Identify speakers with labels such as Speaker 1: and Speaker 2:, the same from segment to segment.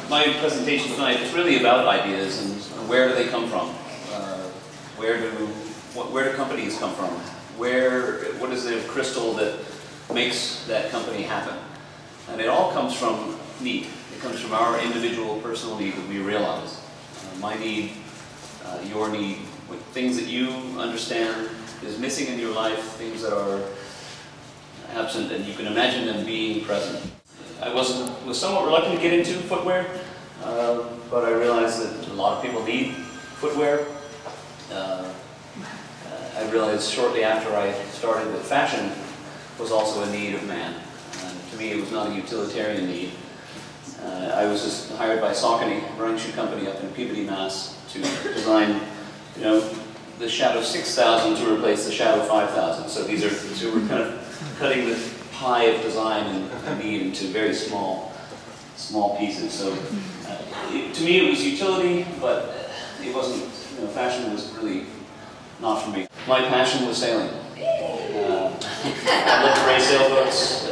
Speaker 1: My presentation tonight is really about ideas and where do they come from? Where do companies come from? What is the crystal that makes that company happen? And it all comes from need. It comes from our individual personal need that we realize. My need, your need, things that you understand is missing in your life, things that are absent, and you can imagine them being present. I was somewhat reluctant to get into footwear, but I realized that a lot of people need footwear. I realized shortly after I started that fashion was also a need of man. To me, it was not a utilitarian need. I was just hired by Saucony, a running shoe company up in Peabody, Mass, to design, the Shadow 6000 to replace the Shadow 5000. So we're kind of cutting the pie of design and need into very small pieces. So to me, it was utility, but it wasn't. Fashion was really not for me. My passion was sailing. I loved to race sailboats.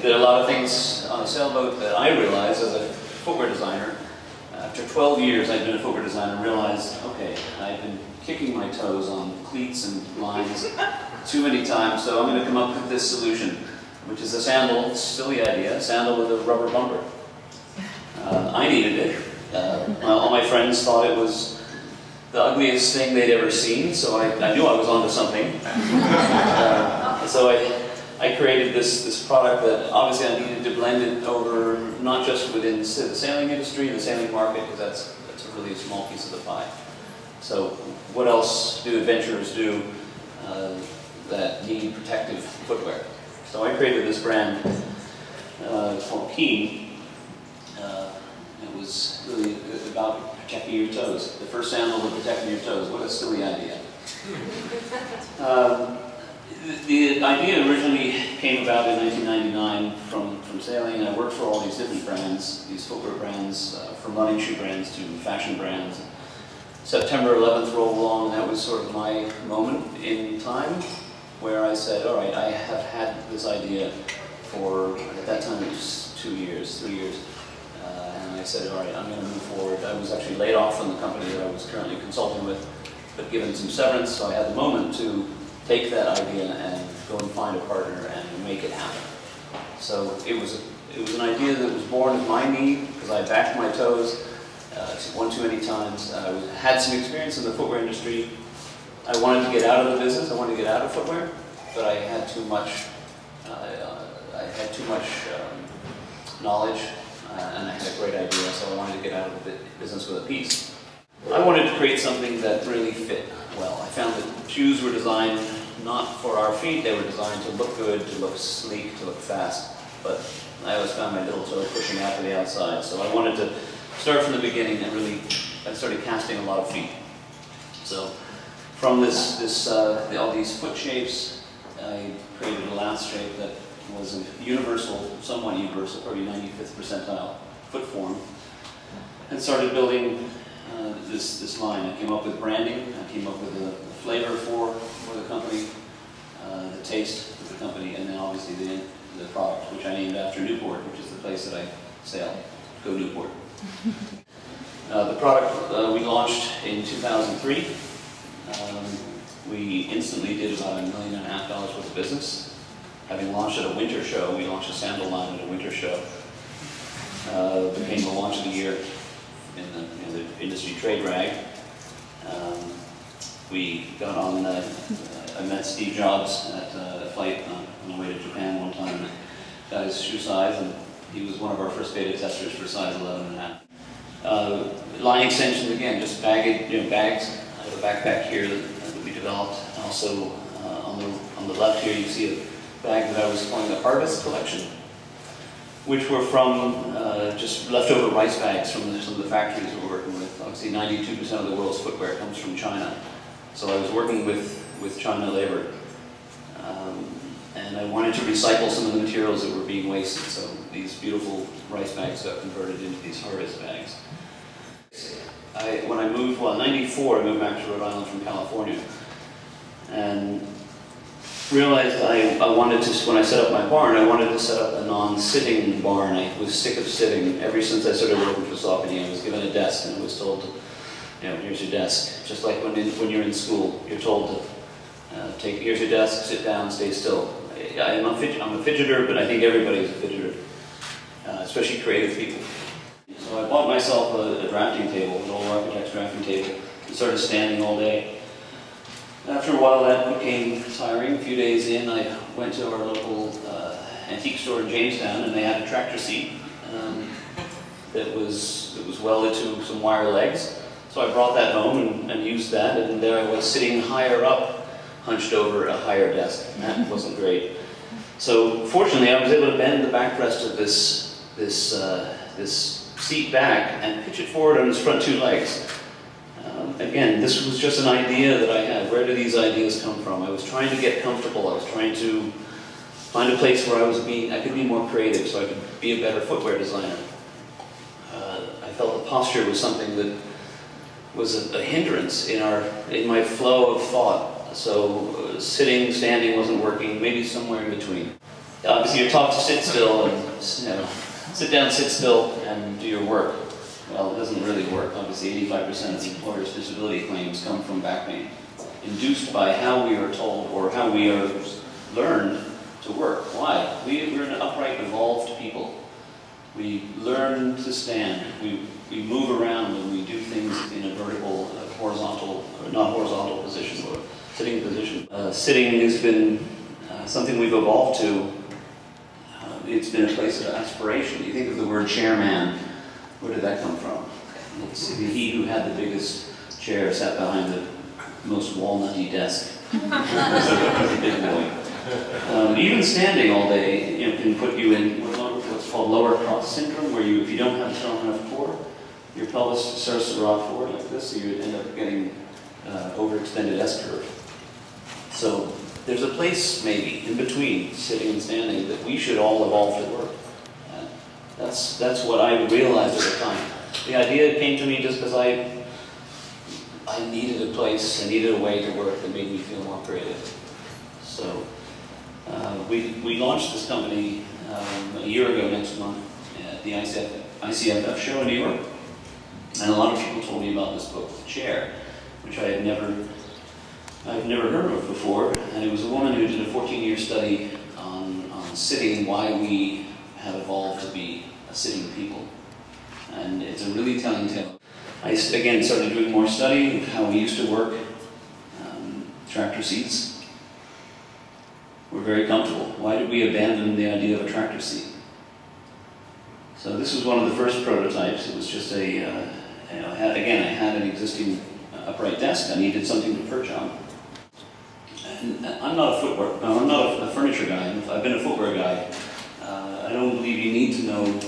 Speaker 1: Did a lot of things on a sailboat that I realized as a footwear designer. After 12 years I'd been a footwear designer and realized, okay, I've been kicking my toes on cleats and lines too many times, so I'm going to come up with this solution, which is a sandal, silly idea, a sandal with a rubber bumper. I needed it. All my friends thought it was the ugliest thing they'd ever seen, so I knew I was onto something. So I created this product that obviously I needed to blend it over, not just within the sailing industry, the sailing market, because that's a really small piece of the pie. So what else do adventurers do that need protective footwear? So I created this brand called KEEN. It was really about protecting your toes. The first sandal was protecting your toes. What a silly idea. The idea originally came about in 1999 from sailing. I worked for all these different brands, these footwear brands, from running shoe brands to fashion brands. September 11th rolled along, and that was sort of my moment in time where I said, all right, I have had this idea for, at that time it was 3 years. And I said, all right, I'm going to move forward. I was actually laid off from the company that I was currently consulting with, but given some severance, so I had the moment to take that idea and go and find a partner and make it happen. So it was an idea that was born of my need, because I backed my toes one too many times. I had some experience in the footwear industry. I wanted to get out of the business. I wanted to get out of footwear, but I had too much. Knowledge, and I had a great idea, so I wanted to get out of the business with a piece. I wanted to create something that really fit well. I found that shoes were designed not for our feet. They were designed to look good, to look sleek, to look fast, but I always found my little toe pushing out to the outside, so I wanted to start from the beginning and really I started casting a lot of feet. So from all these foot shapes, I created a last shape that was a universal, somewhat universal, probably 95th percentile foot form, and started building this line. I came up with branding, I came up with the flavor for the company, the taste of the company, and then obviously the product, which I named after Newport, which is the place that I sail. Go Newport. The product we launched in 2003. We instantly did about $1.5 million worth of business. Having launched at a winter show, we launched a sandal line at a winter show. Became the launch of the year in the industry trade rag. We got on, I met Steve Jobs at a flight on the way to Japan one time. Got his shoe size, and he was one of our first beta testers for size 11.5. Line extensions, again, just bags. I have a backpack here that we developed. Also, on the left here, you see a bag that I was calling the Harvest Collection, which were from just leftover rice bags from some of the factories we're working with. Obviously, 92% of the world's footwear comes from China. So I was working with China labor, and I wanted to recycle some of the materials that were being wasted. So these beautiful rice bags got converted into these Harvest bags. When I moved, in '94, I moved back to Rhode Island from California, and realized I wanted to, when I set up my barn, I wanted to set up a non-sitting barn. I was sick of sitting. Ever since I started working for Saucony, I was given a desk and I was told, here's your desk. Just like when you're in school, you're told to here's your desk, sit down, stay still. I'm a fidgeter, but I think everybody's a fidgeter, especially creative people. So I bought myself a drafting table, an old architect's drafting table, and started standing all day. After a while that became tiring. A few days in, I went to our local antique store in Jamestown, and they had a tractor seat that was welded to some wire legs. So I brought that home and used that, and there I was sitting higher up, hunched over a higher desk, and that wasn't great. So fortunately, I was able to bend the backrest of this seat back and pitch it forward on its front two legs. Again, this was just an idea that I had. Where do these ideas come from? I was trying to get comfortable. I was trying to find a place where I could be more creative, so I could be a better footwear designer. I felt the posture was something that was a hindrance in my flow of thought. So sitting, standing wasn't working. Maybe somewhere in between. Obviously, you're taught to sit still and sit down, sit still, and do your work. Well, it doesn't really work. Obviously, 85% of the employer's disability claims come from back pain, induced by how we are told or how we are learned to work. Why? We're an upright, evolved people. We learn to stand. We move around and we do things in a vertical, horizontal, or not horizontal position, or sitting position. Sitting has been something we've evolved to. It's been a place of aspiration. You think of the word chairman. Where did that come from? It's he who had the biggest chair sat behind the most walnutty desk. He's a big boy. Even standing all day can put you in what's called lower cross syndrome, where if you don't have strong enough core, your pelvis starts to rock forward like this, so you end up getting overextended S-curve. So there's a place maybe in between sitting and standing that we should all evolve to work. That's what I realized at the time. The idea came to me just because I needed a place, I needed a way to work that made me feel more creative. So we launched this company a year ago next month at the ICFF show in New York. And a lot of people told me about this book, The Chair, which I've never heard of before. And it was a woman who did a 14-year study on sitting, why we have evolved to be a sitting people. And it's a really telling tale. I again started doing more study of how we used to work. Tractor seats were very comfortable. Why did we abandon the idea of a tractor seat? So this was one of the first prototypes. It was just I had an existing upright desk. I needed something to perch on. And I'm not a furniture guy. I've been a footwear guy. I don't believe you need to know.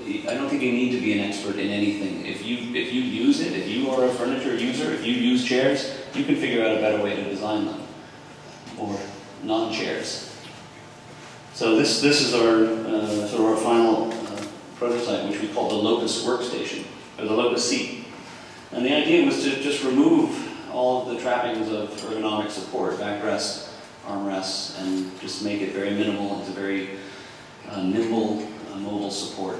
Speaker 1: I don't think you need to be an expert in anything. If you use it, if you are a furniture user, if you use chairs, you can figure out a better way to design them, or non-chairs. So this is our sort of our final prototype, which we call the Locus workstation, or the Locus seat. And the idea was to just remove all of the trappings of ergonomic support, backrest, armrests, and just make it very minimal. It's a very nimble, mobile support.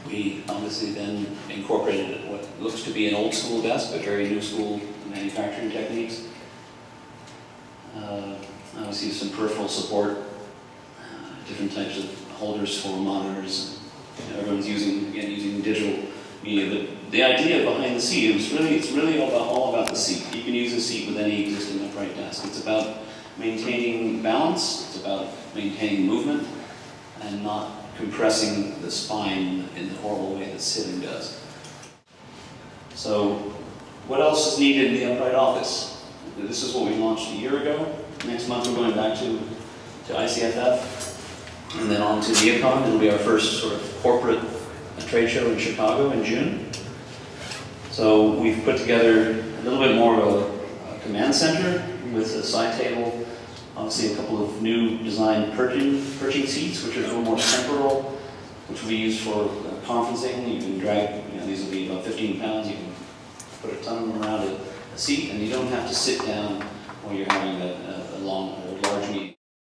Speaker 1: We obviously then incorporated what looks to be an old school desk, but very new school manufacturing techniques. Obviously some peripheral support, different types of holders for monitors. Everyone's using digital media. The idea behind the seat, it's really all about the seat. You can use a seat with any existing upright desk. It's about maintaining balance, it's about maintaining movement, and not compressing the spine in the horrible way that sitting does. So, what else is needed in the upright office? This is what we launched a year ago. Next month we're going back to ICFF, and then on to Neocon. It'll be our first sort of corporate trade show in Chicago in June. So we've put together a little bit more of a command center with a side table, obviously a couple of new design perching seats, which are a little more temporal, which we use for conferencing. You can drag, these will be about 15 pounds. You can put a ton of them around a seat, and you don't have to sit down while you're having a long